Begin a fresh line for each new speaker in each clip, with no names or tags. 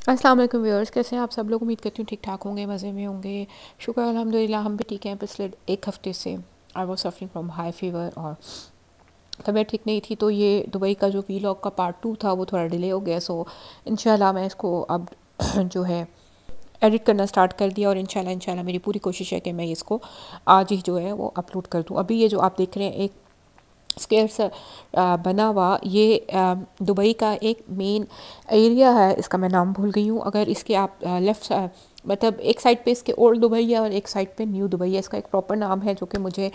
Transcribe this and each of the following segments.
अस्सलाम वालेकुम व्यूअर्स, कैसे हैं आप सब लोग। उम्मीद करती हूँ ठीक ठाक होंगे, मज़े में होंगे। शुक्र अल्हम्दुलिल्लाह हम भी ठीक हैं। पिछले एक हफ़्ते से I was suffering from high fever और तबीयत ठीक नहीं थी, तो ये दुबई का जो वीलॉग का पार्ट 2 था वो थोड़ा डिले हो गया। सो इंशाल्लाह मैं इसको अब जो है एडिट करना स्टार्ट कर दिया और इंशाल्लाह मेरी पूरी कोशिश है कि मैं इसको आज ही जो है वो अपलोड कर दूँ। अभी ये जो आप देख रहे हैं एक स्क्वायर सा बना हुआ, ये दुबई का एक मेन एरिया है। इसका मैं नाम भूल गई हूँ। अगर इसके आप लेफ़्ट मतलब एक साइड पे इसके ओल्ड दुबई है और एक साइड पे न्यू दुबई है। इसका एक प्रॉपर नाम है जो कि मुझे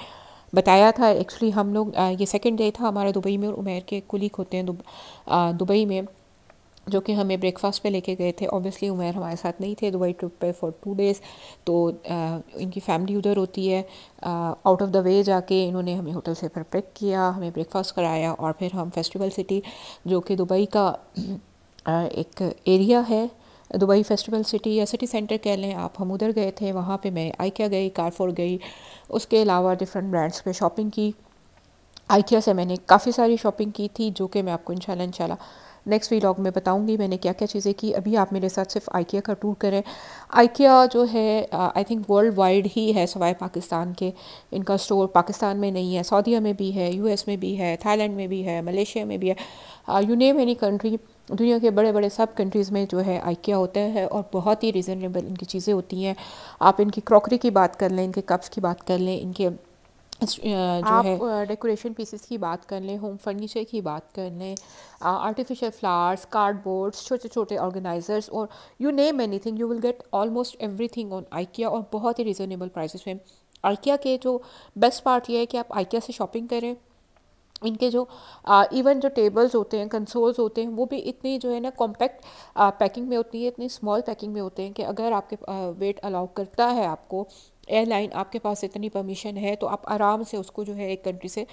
बताया था। एक्चुअली हम लोग ये सेकंड डे था हमारा दुबई में, और उमेर के कुलीग होते हैं दुबई में, जो कि हमें ब्रेकफास्ट पे लेके गए थे। ऑब्वियसली उमर हमारे साथ नहीं थे दुबई ट्रिप पे फॉर 2 डेज़, तो इनकी फैमिली उधर होती है। आउट ऑफ द वे जाके इन्होंने हमें होटल से फिर पिक किया, हमें ब्रेकफास्ट कराया और फिर हम फेस्टिवल सिटी, जो कि दुबई का एक एरिया है, दुबई फेस्टिवल सिटी या सिटी सेंटर कह लें आप, हम उधर गए थे। वहाँ पे मैं आइकिया गई, कारफोर गई, उसके अलावा डिफरेंट ब्रांड्स पे शॉपिंग की। आइकिया से मैंने काफ़ी सारी शॉपिंग की थी, जो कि मैं आपको इंशाल्लाह नेक्स्ट व्लॉग में बताऊंगी मैंने क्या क्या चीज़ें की। अभी आप मेरे साथ सिर्फ आइकिया का टूर करें। आइकिया जो है आई थिंक वर्ल्ड वाइड ही है सवाए पाकिस्तान के। इनका स्टोर पाकिस्तान में नहीं है, सऊदीया में भी है, यूएस में भी है, थाईलैंड में भी है, मलेशिया में भी है। यू नेम एनी कंट्री, दुनिया के बड़े बड़े सब कंट्रीज़ में जो है आइकिया होता है और बहुत ही रिजनेबल इनकी चीज़ें होती हैं। आप इनकी क्रॉकरी की बात कर लें, इनके कप्स की बात कर लें, इनके जो
आप
है डेकोरेशन पीसेस की बात कर लें, होम फर्नीचर की बात कर लें, आर्टिफिशियल फ्लावर्स, कार्डबोर्ड्स, छोटे छोटे ऑर्गेनाइजर्स, और you name anything you will get almost everything on IKEA, और बहुत ही रिजनेबल प्राइसेस में। आइकिया के जो बेस्ट पार्ट ये है कि आप आइकिया से शॉपिंग करें। इनके जो इवन जो टेबल्स होते हैं, कंसोल्स होते हैं, वो भी इतनी जो है ना कॉम्पैक्ट पैकिंग में होती है, इतनी स्मॉल पैकिंग में होते हैं कि अगर आपके वेट अलाउ करता है आपको एयरलाइन, आपके पास इतनी परमिशन है, तो आप आराम से उसको जो है एक कंट्री से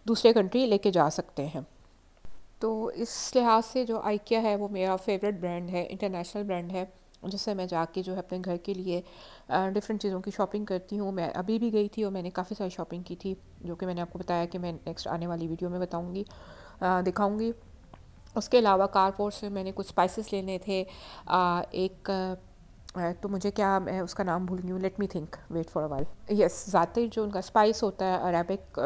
दूसरे कंट्री लेके जा सकते हैं। तो इस लिहाज से जो आइकिया है वो मेरा फेवरेट ब्रांड है, इंटरनेशनल ब्रांड है, जिससे मैं जाके जो है अपने घर के लिए डिफरेंट चीज़ों की शॉपिंग करती हूँ। मैं अभी भी गई थी और मैंने काफ़ी सारी शॉपिंग की थी, जो कि मैंने आपको बताया कि मैं नेक्स्ट आने वाली वीडियो में बताऊँगी, दिखाऊँगी। उसके अलावा कारपोर्ट से मैंने कुछ स्पाइसेस लेने थे। तो मुझे क्या, मैं उसका नाम भूल गई हूँ, let me think, wait for a while. Yes, ज़ातिर जो उनका स्पाइस होता है अरेबिक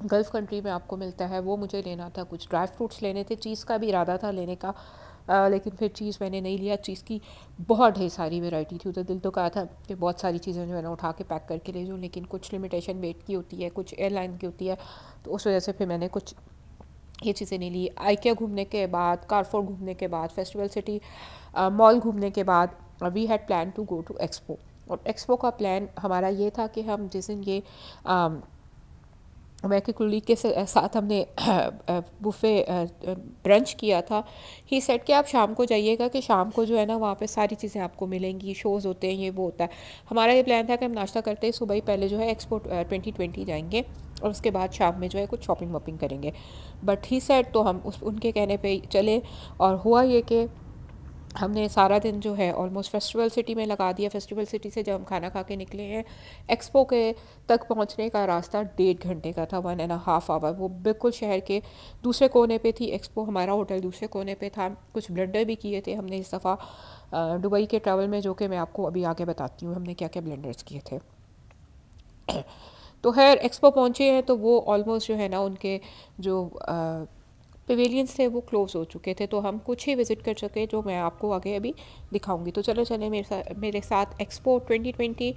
गल्फ़ कंट्री में आपको मिलता है, वो मुझे लेना था। कुछ ड्राई फ्रूट्स लेने थे, चीज़ का भी इरादा था लेने का, लेकिन फिर चीज़ मैंने नहीं लिया। चीज़ की बहुत ढेर सारी वैरायटी थी उधर। दिल तो कहा था कि बहुत सारी चीज़ें जो है ना उठा के पैक करके ले जाऊँ, लेकिन कुछ लिमिटेशन वेट की होती है, कुछ एयरलाइन की होती है, तो उस वजह से फिर मैंने कुछ ये चीज़ें नहीं ली। आइकिया घूमने के बाद, कारफोर घूमने के बाद, फेस्टिवल सिटी मॉल घूमने के बाद, we had plan to go to expo. और एक्सपो का प्लान हमारा ये था कि हम जिस दिन ये मैं कि कुली के साथ हमने बुफ़े ब्रंच किया था, ही सेट कि आप शाम को जाइएगा, कि शाम को जो है ना वहाँ पे सारी चीज़ें आपको मिलेंगी, शोज़ होते हैं, ये वो होता है। हमारा ये प्लान था कि हम नाश्ता करते ही सुबह ही पहले जो है एक्सपो 2020 जाएंगे और उसके बाद शाम में जो है कुछ शॉपिंग वॉपिंग करेंगे। बट ही सेट, तो हम उनके कहने पे चले, और हुआ ये कि हमने सारा दिन जो है ऑलमोस्ट फेस्टिवल सिटी में लगा दिया। फेस्टिवल सिटी से जब हम खाना खा के निकले हैं, एक्सपो के तक पहुंचने का रास्ता 1.5 घंटे का था, 1.5 आवर। वो बिल्कुल शहर के दूसरे कोने पे थी एक्सपो, हमारा होटल दूसरे कोने पे था। कुछ ब्लेंडर भी किए थे हमने इस दफ़ा दुबई के ट्रैवल में, जो कि मैं आपको अभी आगे बताती हूँ हमने क्या क्या ब्लेंडर्स किए थे। तो खैर एक्सपो पहुँचे हैं तो वो ऑलमोस्ट जो है ना उनके जो पवेलियंस थे वो क्लोज़ हो चुके थे, तो हम कुछ ही विज़िट कर सके, जो मैं आपको आगे अभी दिखाऊंगी। तो चलो चले मेरे साथ एक्सपो 2020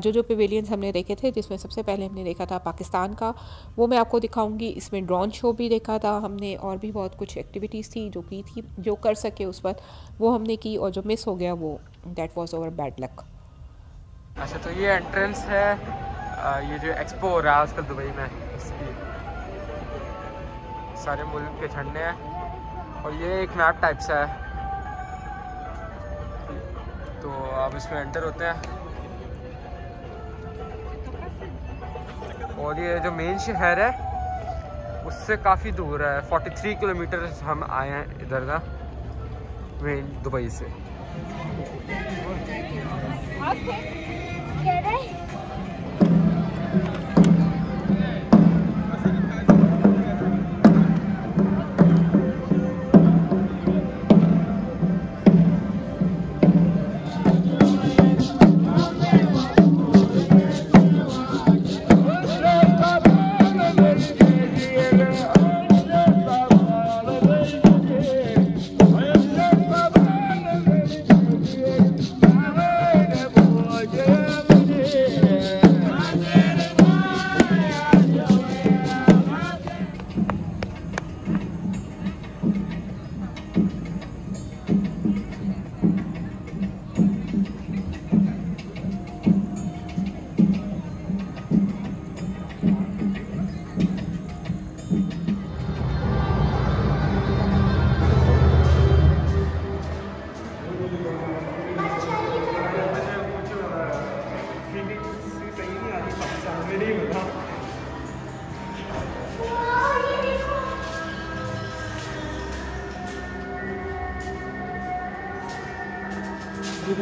जो पवेलियंस हमने देखे थे, जिसमें सबसे पहले हमने देखा था पाकिस्तान का, वो मैं आपको दिखाऊंगी। इसमें ड्रोन शो भी देखा था हमने, और भी बहुत कुछ एक्टिविटीज़ थी जो की थी, जो कर सके उस वक्त वो हमने की, और जो मिस हो गया वो that was over bad luck.
अच्छा, तो ये एंट्रेंस है। ये जो एक्सपो हो रहा है आजकल दुबई में, इसकी सारे मुल्क के झंडे हैं, और ये एक मैप टाइप सा है। तो आप इसमें एंटर होते हैं, और ये जो मेन शहर है उससे काफ़ी दूर है, 43 किलोमीटर हम आए हैं इधर का, मेन दुबई से।
कुछ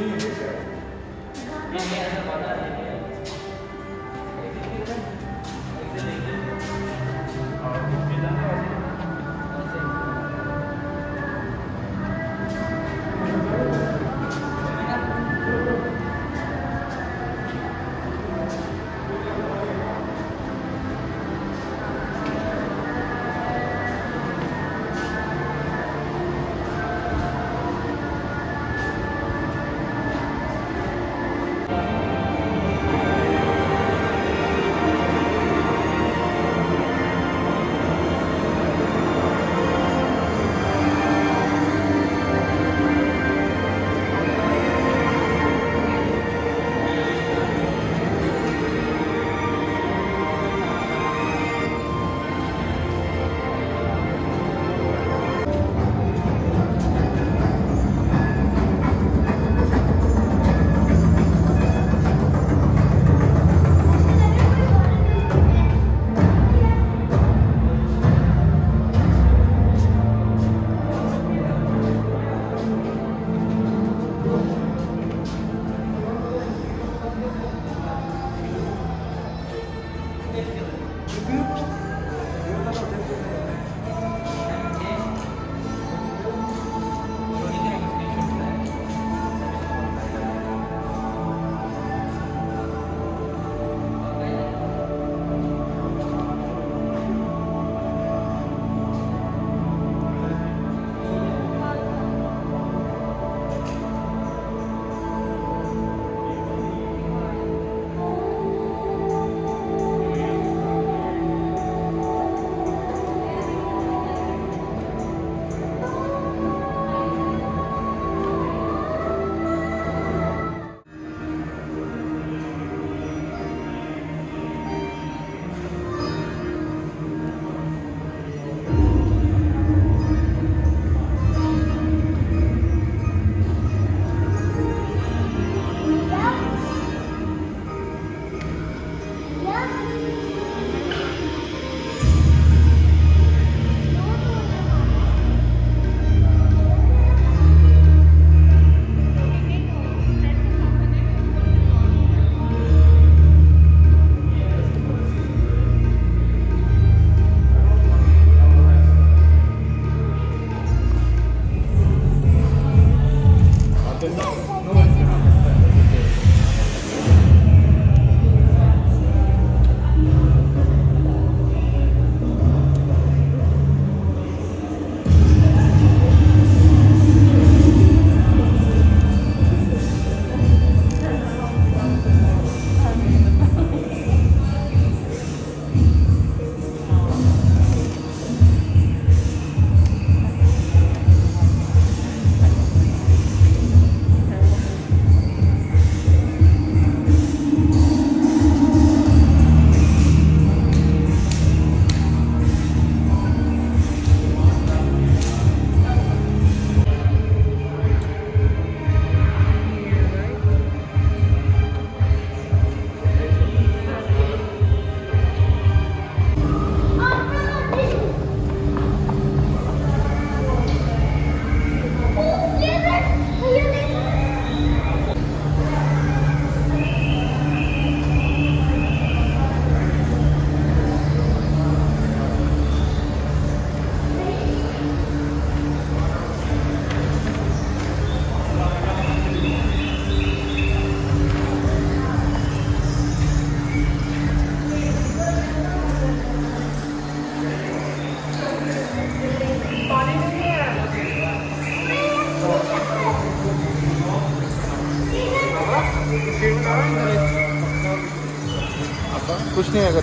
नहीं है अगर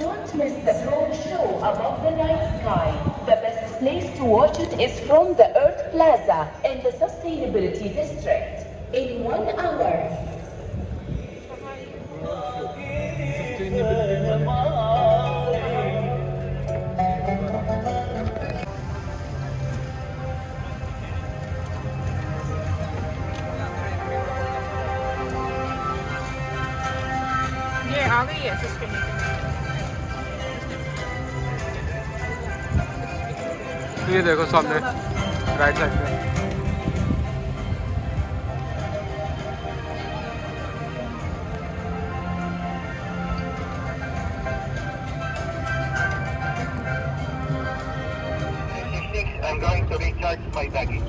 Don't miss the drone show above the night sky. The best place to watch it is from the Earth Plaza in the Sustainability District in 1 hour.
ये आ गई है सिस्टम।
ये देखो सामने राइट साइड पे
I'm going to recharge my baggage.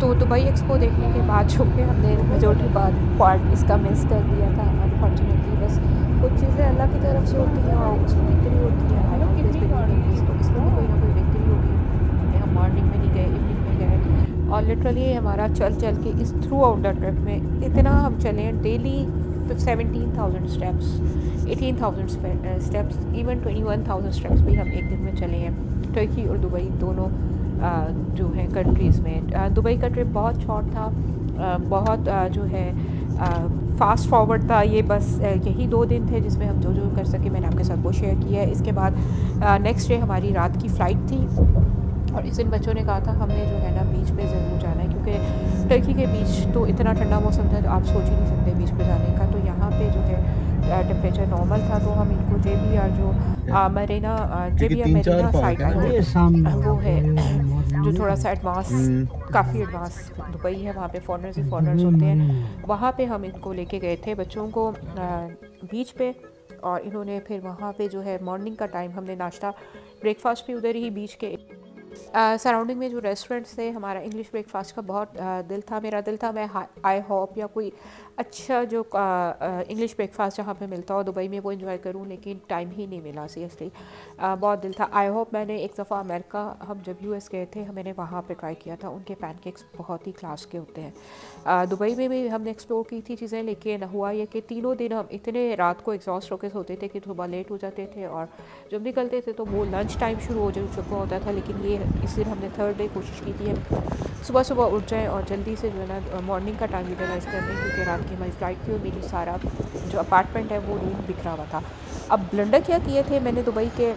तो Dubai expo देखने के बाद जो कि हमने मेजोरिटी पार्ट इसका मिस कर दिया था अनफॉर्चुनेटली। बस कुछ चीज़ें अल्लाह की तरफ से होती हैं और उसमें विक्ट्री होती है, आई डोंट प्लीज बिलीव, तो इसमें भी कोई ना कोई विक्ट्री होगी कि हम मॉर्निंग में नहीं गए, इवनिंग में गए। और लिटरली हमारा चल चल के इस थ्रू आउट द ट्रिप में इतना हम चले, daily 17,000 steps, 18,000 steps, even 21,000 steps भी हम एक दिन में चले हैं टर्की और दुबई दोनों जो है कंट्रीज़ में। दुबई का ट्रिप बहुत शॉर्ट था, बहुत जो है फास्ट फॉरवर्ड था। ये बस यही 2 दिन थे जिसमें हम जो जो कर सके मैंने आपके साथ वो शेयर किया है। इसके बाद नेक्स्ट डे हमारी रात की फ़्लाइट थी और इस दिन बच्चों ने कहा था हमने जो है ना बीच पे ज़रूर जाना है, क्योंकि टर्की के बीच तो इतना ठंडा मौसम था तो आप सोच ही नहीं सकते बीच पे जाने का। तो यहाँ पे जो है टेम्परेचर नॉर्मल था, तो हम इनको JBR जो मरीना मरीना साइट वो है जो थोड़ा सा एडवांस, काफ़ी एडवांस दुबई है, वहाँ पे फॉरनर्स ही फॉरनर्स होते हैं, वहाँ पे हम इनको लेके गए थे बच्चों को बीच पे। और इन्होंने फिर वहाँ पे जो है मॉर्निंग का टाइम हमने नाश्ता ब्रेकफास्ट भी उधर ही बीच के सराउंडिंग में जो रेस्टोरेंट्स थे। हमारा इंग्लिश ब्रेकफास्ट का बहुत दिल था, मेरा दिल था मैं आई होप या कोई अच्छा जो इंग्लिश ब्रेकफास्ट जहाँ पे मिलता हो दुबई में वो एंजॉय करूँ, लेकिन टाइम ही नहीं मिला सीरियसली। बहुत दिल था। आई होप मैंने एक दफ़ा अमेरिका हम जब US गए थे मैंने वहाँ पे ट्राई किया था, उनके पैनकेक्स बहुत ही क्लास के होते हैं। दुबई में भी हमने एक्सप्लोर की थी चीज़ें, लेकिन हुआ ये कि तीनों दिन हम इतने रात को एग्जॉस्ट होके सोते थे कि सुबह लेट हो जाते थे और जब निकलते थे तो वो लंच टाइम शुरू हो चुका होता था। लेकिन ये इस दिन हमने थर्ड डे कोशिश की थी हम सुबह सुबह उठ जाएँ और जल्दी से जो है ना मॉर्निंग का टाइम यूटिलाइज़ करने, क्योंकि रात की हमारी फ़्लाइट थी और मेरी सारा जो अपार्टमेंट है वो रूम बिखरा हुआ था। अब ब्लंडर क्या किए थे मैंने दुबई के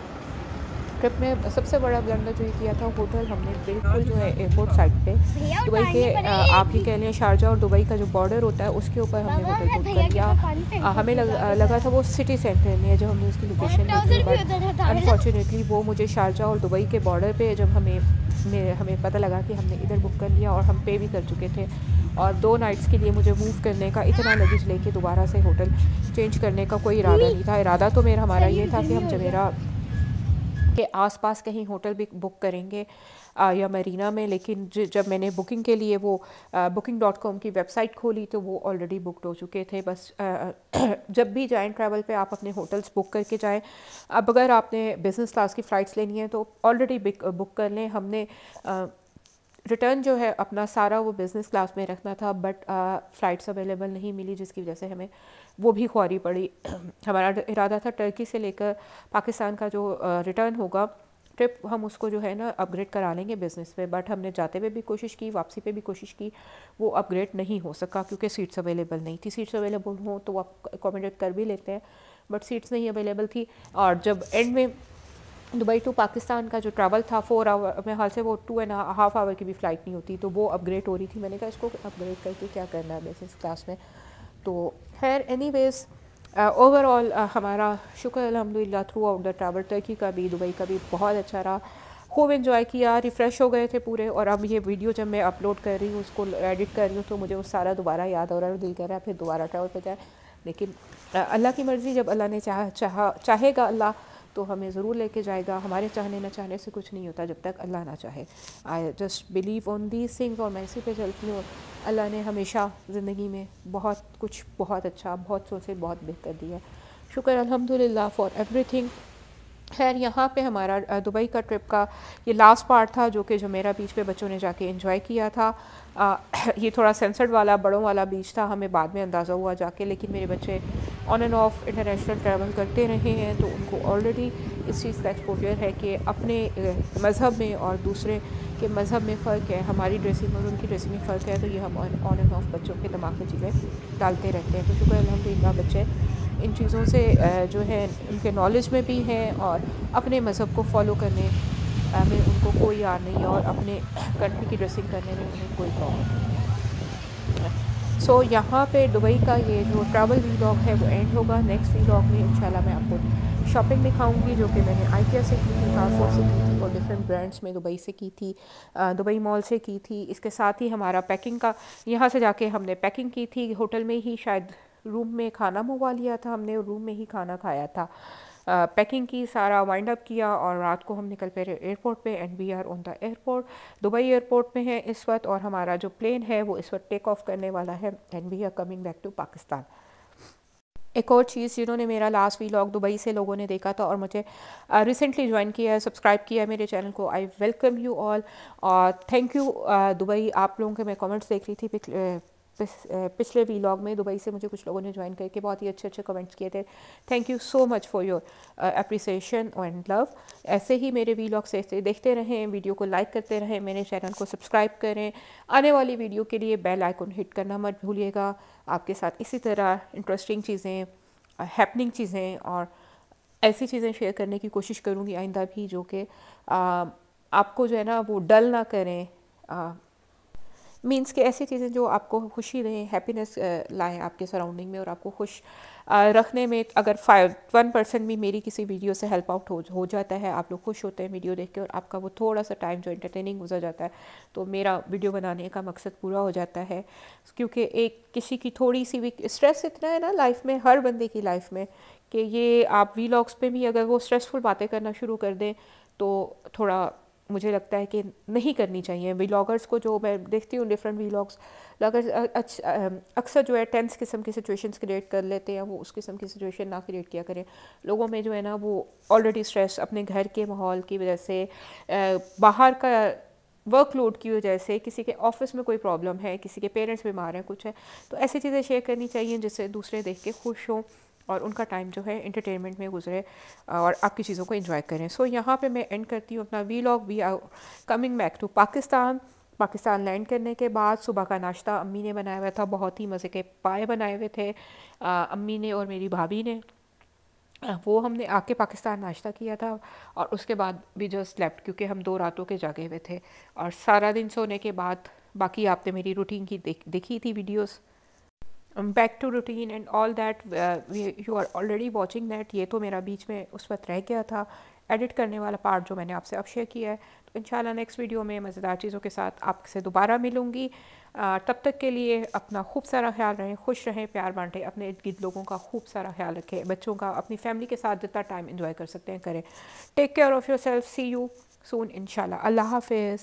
ट्रिप में, सबसे बड़ा ब्लंडर जो ये किया था, होटल हमने बिल्कुल जो है एयरपोर्ट साइड पे दुबई के आप ही कह लें शारजा और दुबई का जो बॉर्डर होता है उसके ऊपर हमने होटल बुक कर लिया। हमें लगा था वो सिटी सेंटर में है जब हमने उसकी लोकेशन देखी, बट अनफॉर्चुनेटली वो मुझे शारजा और दुबई के बॉर्डर पे जब हमें पता लगा कि हमने इधर बुक कर लिया और हम पे भी कर चुके थे। और 2 नाइट्स के लिए मुझे मूव करने का, इतना लगेज लेके दोबारा से होटल चेंज करने का कोई इरादा नहीं था। इरादा तो हमारा ये था कि हम जमेरा के आसपास कहीं होटल भी बुक करेंगे या मरीना में, लेकिन जब मैंने बुकिंग के लिए वो booking.com की वेबसाइट खोली तो वो ऑलरेडी बुकड हो चुके थे। बस जब भी जाएं ट्रैवल पे आप अपने होटल्स बुक करके जाएं। अब अगर आपने बिज़नेस क्लास की फ़्लाइट्स लेनी है तो ऑलरेडी बुक कर लें। हमने रिटर्न जो है अपना सारा वो बिज़नेस क्लास में रखना था, बट फ़्लाइट्स अवेलेबल नहीं मिली जिसकी वजह से हमें वो भी ख्वारी पड़ी। हमारा इरादा था टर्की से लेकर पाकिस्तान का जो रिटर्न होगा ट्रिप हम उसको जो है ना अपग्रेड करा लेंगे बिज़नेस पे, बट हमने जाते हुए भी कोशिश की, वापसी पे भी कोशिश की, वो अपग्रेड नहीं हो सका क्योंकि सीट्स अवेलेबल नहीं थी। सीट्स अवेलेबल हों तो वो आप अकोमोडेट कर भी लेते हैं, बट सीट्स नहीं अवेलेबल थी। और जब एंड में दुबई टू पाकिस्तान का जो ट्रैवल था 4 आवर में, हाल से वो 2.5 आवर की भी फ़्लाइट नहीं होती, तो वो अपग्रेड हो रही थी। मैंने कहा इसको अपग्रेड करके क्या करना है बिज़नेस क्लास में। तो खैर एनीवेज़ ओवरऑल हमारा शुक्र अल्हम्दुलिल्लाह through out the travel Turkey का भी दुबई का भी बहुत अच्छा रहा, खूब एंजॉय किया, रिफ़्रेश हो गए थे पूरे। और अब ये वीडियो जब मैं अपलोड कर रही हूँ, उसको एडिट कर रही हूँ, तो मुझे वो सारा दोबारा याद हो रहा है, दिल कर रहा है फिर दोबारा ट्रैवल पे जाए। लेकिन अल्लाह की मर्ज़ी, जब अल्लाह ने चाहेगा अल्लाह तो हमें ज़रूर लेके जाएगा। हमारे चाहने न चाहने से कुछ नहीं होता जब तक अल्लाह ना चाहे। I just believe on these things और मैं इसी पे चलती हूँ। अल्लाह ने हमेशा ज़िंदगी में बहुत कुछ बहुत अच्छा, बहुत सोचे बहुत बेहतर दिया है। शुक्र अल्हम्दुलिल्लाह फॉर एवरीथिंग। खैर यहाँ पे हमारा दुबई का ट्रिप का ये लास्ट पार्ट था जो कि जुमेरा बीच पे बच्चों ने जाके एंजॉय किया था। ये थोड़ा सेंसर्ड वाला बड़ों वाला बीच था, हमें बाद में अंदाज़ा हुआ जाके, लेकिन मेरे बच्चे on end of international travel करते रहे हैं तो उनको ऑलरेडी इस चीज़ का एक्सपोजर है कि अपने मज़हब में और दूसरे के मज़हब में फ़र्क है, हमारी ड्रेसिंग और उनकी ड्रेसिंग में फ़र्क है। तो ये हम ऑन एंड ऑफ बच्चों के दिमाग में चीज़ें डालते रहते हैं। तो शुक्र अल्हम्दुलिल्लाह बच्चे इन चीज़ों से जो है उनके नॉलेज में भी हैं और अपने मज़हब को फॉलो करने में उनको कोई यार नहीं है और अपने कंट्री की ड्रेसिंग करने में उन्हें कोई प्रॉब्लम नहीं है। सो यहाँ पे दुबई का ये जो ट्रैवल व्लॉग है वो एंड होगा। नेक्स्ट व्लॉग में इंशाल्लाह मैं आपको शॉपिंग दिखाऊंगी जो कि मैंने आइकिया से की थी, कारफोर से की थी और डिफरेंट ब्रांड्स में दुबई से की थी, दुबई मॉल से की थी। इसके साथ ही हमारा पैकिंग का, यहाँ से जाके हमने पैकिंग की थी, होटल में ही शायद रूम में खाना मंगवा लिया था हमने और रूम में ही खाना खाया था। पैकिंग की, सारा वाइंड अप किया और रात को हम निकल पे एयरपोर्ट पे and we are on the airport. Dubai airport में है इस वक्त और हमारा जो प्लेन है वो इस वक्त टेक ऑफ करने वाला है and we are coming back to Pakistan. एक और चीज़, जिन्होंने मेरा लास्ट वीलॉग दुबई से लोगों ने देखा था और मुझे रिसेंटली ज्वाइन किया है, सब्सक्राइब किया है मेरे चैनल को, आई वेलकम यू ऑल और थैंक यू। दुबई आप लोगों के मैं कमेंट्स देख रही थी पिछले वीलॉग में, दुबई से मुझे कुछ लोगों ने ज्वाइन करके बहुत ही अच्छे अच्छे कमेंट्स किए थे। Thank you so much for your appreciation and love. ऐसे ही मेरे वीलॉग्स देखते रहें, वीडियो को लाइक करते रहें, मेरे चैनल को सब्सक्राइब करें। आने वाली वीडियो के लिए बेल आइकन हिट करना मत भूलिएगा। आपके साथ इसी तरह इंटरेस्टिंग चीज़ें, हैपनिंग चीज़ें और ऐसी चीज़ें शेयर करने की कोशिश करूँगी आइंदा भी, जो कि आपको जो है ना वो डल ना करें, मीन्स कि ऐसी चीज़ें जो आपको खुशी दें, हैप्पीनेस लाएं आपके सराउंडिंग में और आपको खुश रखने में। अगर 1% भी मेरी किसी वीडियो से हेल्प आउट हो जाता है, आप लोग खुश होते हैं वीडियो देख के और आपका वो थोड़ा सा टाइम जो एंटरटेनिंग गुजर जाता है, तो मेरा वीडियो बनाने का मकसद पूरा हो जाता है। क्योंकि एक किसी की थोड़ी सी भी स्ट्रेस इतना है ना लाइफ में, हर बंदे की लाइफ में, कि ये आप वीलॉग्स पे भी अगर वो स्ट्रेसफुल बातें करना शुरू कर दें तो थोड़ा मुझे लगता है कि नहीं करनी चाहिए। व्लॉगर्स को जो मैं देखती हूँ डिफरेंट व्लॉग्स, अक्सर जो है टेंस किस्म की सिचुएशंस क्रिएट कर लेते हैं, वो उस किस्म की सिचुएशन ना क्रिएट किया करें। लोगों में जो है ना वो ऑलरेडी स्ट्रेस अपने घर के माहौल की वजह से, बाहर का वर्कलोड की वजह से, किसी के ऑफिस में कोई प्रॉब्लम है, किसी के पेरेंट्स बीमार हैं, कुछ है, तो ऐसी चीज़ें शेयर करनी चाहिए जिससे दूसरे देख के खुश हों और उनका टाइम जो है एंटरटेनमेंट में गुजरे और आपकी चीज़ों को एंजॉय करें। सो यहाँ पे मैं एंड करती हूँ अपना vlog. We are coming back to Pakistan land करने के बाद सुबह का नाश्ता अम्मी ने बनाया हुआ था, बहुत ही मज़े के पाए बनाए हुए थे अम्मी ने और मेरी भाभी ने। वो हमने आके पाकिस्तान नाश्ता किया था और उसके बाद भी जस्ट स्लेप्ट, क्योंकि हम 2 रातों के जागे हुए थे और सारा दिन सोने के बाद बाकी आपने मेरी रूटीन की देखी थी videos, back to routine and all that, you are already watching that. ये तो मेरा बीच में उस वक्त रह गया था एडिट करने वाला पार्ट, जो मैंने आपसे अब शेयर किया है। तो इंशाल्लाह नेक्स्ट वीडियो में मज़ेदार चीज़ों के साथ आपसे दोबारा मिलूँगी। तब तक के लिए अपना खूब सारा ख्याल रहें, खुश रहें, प्यार बांटें, अपने इर्द गिर्द लोगों का खूब सारा ख्याल रखें, बच्चों का, अपनी फैमिली के साथ जितना टाइम एंजॉय कर सकते हैं करें। Take care of yourself, see you soon इंशाल्लाह। अल्लाह हाफिज़।